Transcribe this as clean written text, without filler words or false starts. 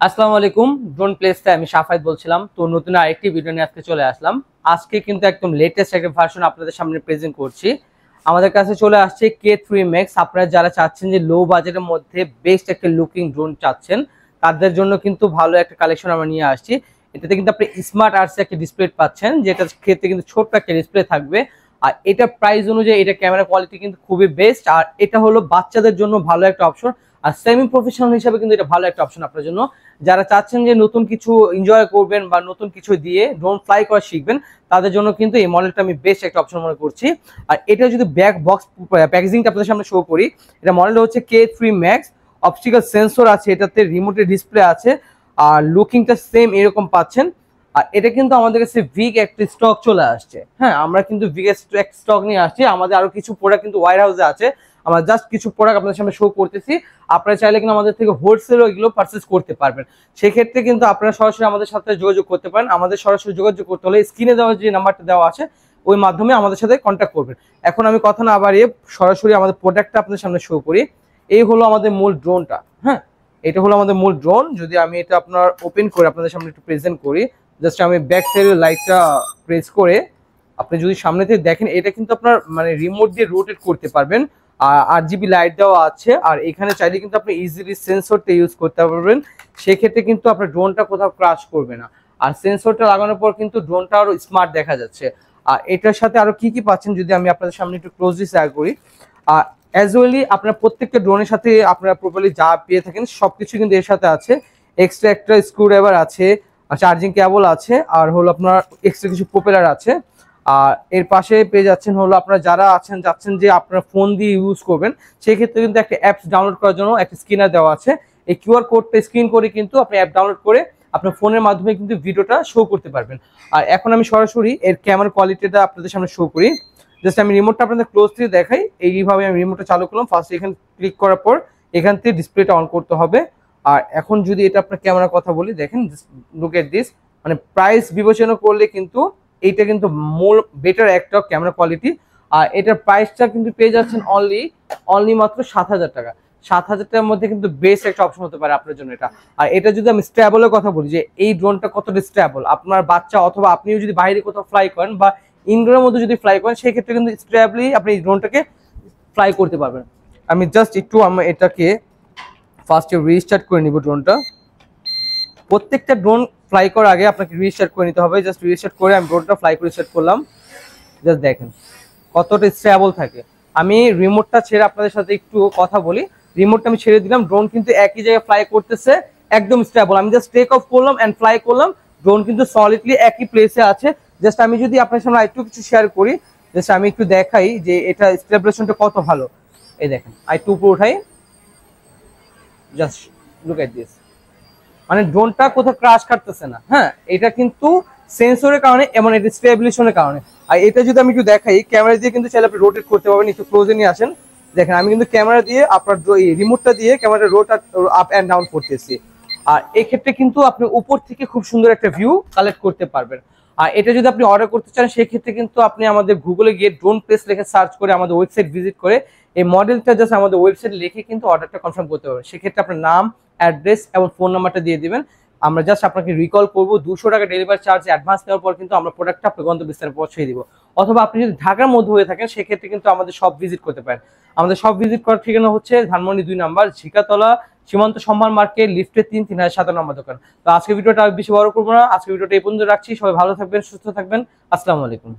আসসালামু আলাইকুম। ড্রোন প্লেসতে আমি সাফায়েত বলছিলাম। তো নতুন আরেকটি ভিডিও নিয়ে আজকে চলে আসলাম। আজকে কিন্তু একদম লেটেস্ট একটা ভার্সন আপনাদের সামনে প্রেজেন্ট করছি। আমাদের কাছে চলে আসছে K3 Max। আপনারা যারা চাচ্ছেন যে লো বাজেটের মধ্যে বেস্ট একটা লুকিং ড্রোন চাচ্ছেন, তাদের জন্য কিন্তু ভালো একটা কালেকশন আমরা নিয়ে আসছি। এটাতে কিন্তু আপনি স্মার্ট আর্টস একটা ডিসপ্লে পাচ্ছেন, যেটা ক্ষেত্রে কিন্তু ছোট্ট একটা ডিসপ্লে থাকবে। আর এটা প্রাইস অনুযায়ী এটা ক্যামেরা কোয়ালিটি কিন্তু খুবই বেস্ট। আর এটা হলো বাচ্চাদের জন্য ভালো একটা অপশন, আর সেমি প্রফেশনাল হিসেবে কিন্তু এটা ভালো একটা অপশন আপনার জন্য। যারা চাচ্ছেন যে নতুন কিছু এনজয় করবেন বা নতুন কিছু দিয়ে ড্রোন ফ্লাই করা শিখবেন, তাদের জন্য কিন্তু এই মডেলটা আমি বেস্ট একটা অপশন মনে করছি। আর এটা যদি ব্যাক বক্স প্যাকেজিংটা আপনাদের সামনে শো করি, এটা মডেলটা হচ্ছে K3 Max। অপটিক্যাল সেন্সর আছে, এটাতে রিমোটের ডিসপ্লে আছে, আর লুকিংটা সেম এরকম পাচ্ছেন। আর এটা কিন্তু আমাদের কাছে ভিগ একটা স্টক চলে আসছে। হ্যাঁ, আমরা কিন্তু ভিগ স্টক নিয়ে আসছি। আমাদের আরো কিছু প্রোডাক্ট কিন্তু ওয়্যার হাউসে আছে। আমরা জাস্ট কিছু প্রোডাক্ট আপনাদের সামনে শো করতেছি। আপনারা চাইলে কিন্তু আমাদের থেকে হোলসেলও এগুলো পারচেজ করতে পারবেন। সেক্ষেত্রে কিন্তু আপনারা সরাসরি আমাদের সাথে যোগাযোগ করতে পারেন। আমাদের সরাসরি যোগাযোগ করতে হলে স্ক্রিনে দেওয়া যে নাম্বারটা দেওয়া আছে, ওই মাধ্যমে আমাদের সাথে কন্ট্যাক্ট করবেন। এখন আমি কথা না বাড়িয়ে সরাসরি আমাদের প্রোডাক্টটা আপনাদের সামনে শো করি। এই হলো আমাদের মূল ড্রোনটা। হ্যাঁ, এটা হলো আমাদের মূল ড্রোন। যদি আমি এটা আপনার ওপেন করে আপনাদের সামনে একটু প্রেজেন্ট করি, জাস্ট আমি ব্যাক সাইডের লাইটটা প্রেস করে আপনি যদি সামনে থেকে দেখেন, এটা কিন্তু আপনার মানে রিমোট দিয়ে রোটেট করতে পারবেন। আর RGB লাইট দেওয়া আছে, আর এখানে চাইলে কিন্তু আপনি ইজিলি সেন্সরটা ইউজ করতে পারবেন। সেক্ষেত্রে কিন্তু আপনার ড্রোনটা কোথাও ক্রাশ করবে না। আর সেন্সরটা লাগানোর পর কিন্তু ড্রোনটা আরো স্মার্ট দেখা যাচ্ছে। আর এটার সাথে আরো কি কি পাচ্ছেন যদি আমি আপনাদের সামনে একটু ক্লোজলি শেয়ার করি। অ্যাজুয়ালি আপনার প্রত্যেকটা ড্রোনের সাথে আপনারা প্রপারলি যা পেয়ে থাকেন সবকিছু কিন্তু এর সাথে আছে। এক্সট্রা একটা স্ক্রুড্রাইভার আছে, চার্জিং কেবল আছে, আর হলো আপনার এক্সট্রা কিছু প্রপেলার আছে। আর এর পাশে পেয়ে যাচ্ছেন হলো আপনারা যারা যাচ্ছেন যে আপনারা ফোন দিয়ে ইউজ করবেন, সেই ক্ষেত্রে কিন্তু একটা অ্যাপস ডাউনলোড করার জন্য একটা স্ক্রিনার দেওয়া আছে। এই কিউআর কোডটা স্ক্রিন করে কিন্তু আপনি অ্যাপ ডাউনলোড করে আপনার ফোনের মাধ্যমে কিন্তু ভিডিওটা শো করতে পারবেন। আর এখন আমি সরাসরি এর ক্যামেরা কোয়ালিটিটা আপনাদের সামনে শো করি। জাস্ট আমি রিমোটটা আপনাদের ক্লোজ থেকে দেখাই। এইভাবে আমি রিমোটটা চালু করলাম। ফার্স্ট এখানে ক্লিক করার পর এখান থেকে ডিসপ্লেটা অন করতে হবে। আর এখন যদি এটা আপনার ক্যামেরার কথা বলি, দেখেন লুক এট দিস। মানে প্রাইস বিবেচনা করলে কিন্তু এইটা কিন্তু মোর বেটার একটা ক্যামেরা কোয়ালিটি। আর এটার প্রাইসটা কিন্তু পেয়ে যাচ্ছেন অনলি মাত্র 7,000 টাকা। 7,000 টাকার মধ্যে কিন্তু বেস্ট একটা অপশন হতে পারে আপনার জন্য এটা। আর এটা যদি আমি স্ট্যাবলের কথা বলি, যে এই ড্রোনটা কতটা স্ট্যাবল, আপনার বাচ্চা অথবা আপনিও যদি বাইরে কোথাও ফ্লাই করেন বা ইনডোরের মধ্যে যদি ফ্লাই করেন, সেই ক্ষেত্রে কিন্তু স্ট্যাবলি আপনি এই ড্রোনটাকে ফ্লাই করতে পারবেন। আমি জাস্ট একটু আমরা এটাকে ফার্স্টে রিস্টার্ট করে নিব ড্রোনটা। প্রত্যেকটা ড্রোন ফ্লাই করার আগে আপনাকে রিস্টার্ট করে নিতে হবে। জাস্ট রিস্টার্ট করে আমি ড্রোনটা ফ্লাই করে রিস্টার্ট করলাম। জাস্ট দেখেন কতটা স্টেবল থাকে। আমি রিমোটটা ছেড়ে আপনাদের সাথে একটু কথা বলি। রিমোটটা আমি ছেড়ে দিলাম, ড্রোন কিন্তু একই জায়গায় ফ্লাই করতেছে, একদম স্টেবল। আমি জাস্ট টেক অফ করলাম এন্ড ফ্লাই করলাম, ড্রোন কিন্তু সলিডলি একই প্লেসে আছে। জাস্ট আমি যদি আপনার সামনে একটু কিছু শেয়ার করি, জাস্ট আমি একটু দেখাই যে এটা স্টেবিলাইজেশনটা কত ভালো। এই দেখেন, টু উপরে উঠাই, জাস্ট লুক এট দিস। মানে ড্রোনটা কোথাও ক্রাশ কাটতেছে না। হ্যাঁ, এটা কিন্তু সেন্সরের কারণে এবং এটা স্টেবিলাইজেশনের কারণে। আর এটা যদি আমি একটু দেখাই, ক্যামেরা দিয়ে কিন্তু চাইলে আপনি রোটেট করতে পারবেন। একটু ক্লোজে নিয়ে আসেন, দেখেন আমি কিন্তু ক্যামেরা দিয়ে আপনার রিমোটটা দিয়ে camera rotate up and down করতেছি। আর এই ক্ষেত্রে কিন্তু আপনি উপর থেকে খুব সুন্দর একটা ভিউ কালেক্ট করতে পারবেন। আর এটা যদি আপনি অর্ডার করতে চান, সেক্ষেত্রে কিন্তু আপনি আমাদের গুগলে গিয়ে ড্রোন প্লেস লিখে সার্চ করে আমাদের ওয়েবসাইট ভিজিট করে এই মডেলটা জাস্ট আমাদের ওয়েবসাইট লিখে কিন্তু অর্ডারটা কনফার্ম করতে পারবেন। সেক্ষেত্রে আপনার নাম, অ্যাড্রেস এবং ফোন নাম্বারটা দিয়ে দিবেন। আমরা জাস্ট আপনাকে রিকল করবো। 200 টাকা ডেলিভারি চার্জ অ্যাডভান্স নেওয়ার পর কিন্তু আমরা প্রোডাক্টটা আপনার গন্তব্যস্থানে পৌঁছে দিব। অথবা আপনি যদি ঢাকার মধ্যে হয়ে থাকেন, সেক্ষেত্রে কিন্তু আমাদের সব ভিজিট করতে পারেন। আমাদের সব ভিজিট করার ঠিকানা হচ্ছে ধানমন্ডি 2 নম্বর ঝিকাতলা সীমান্ত সম্মান মার্কেট, লিফটে 3, 3007 নম্বর দোকান। তো আজকে ভিডিওটা বেশি বড় করবো না, আজকে ভিডিওটা এই পর্যন্ত রাখছি। সবাই ভালো থাকবেন, সুস্থ থাকবেন। আসসালামু আলাইকুম।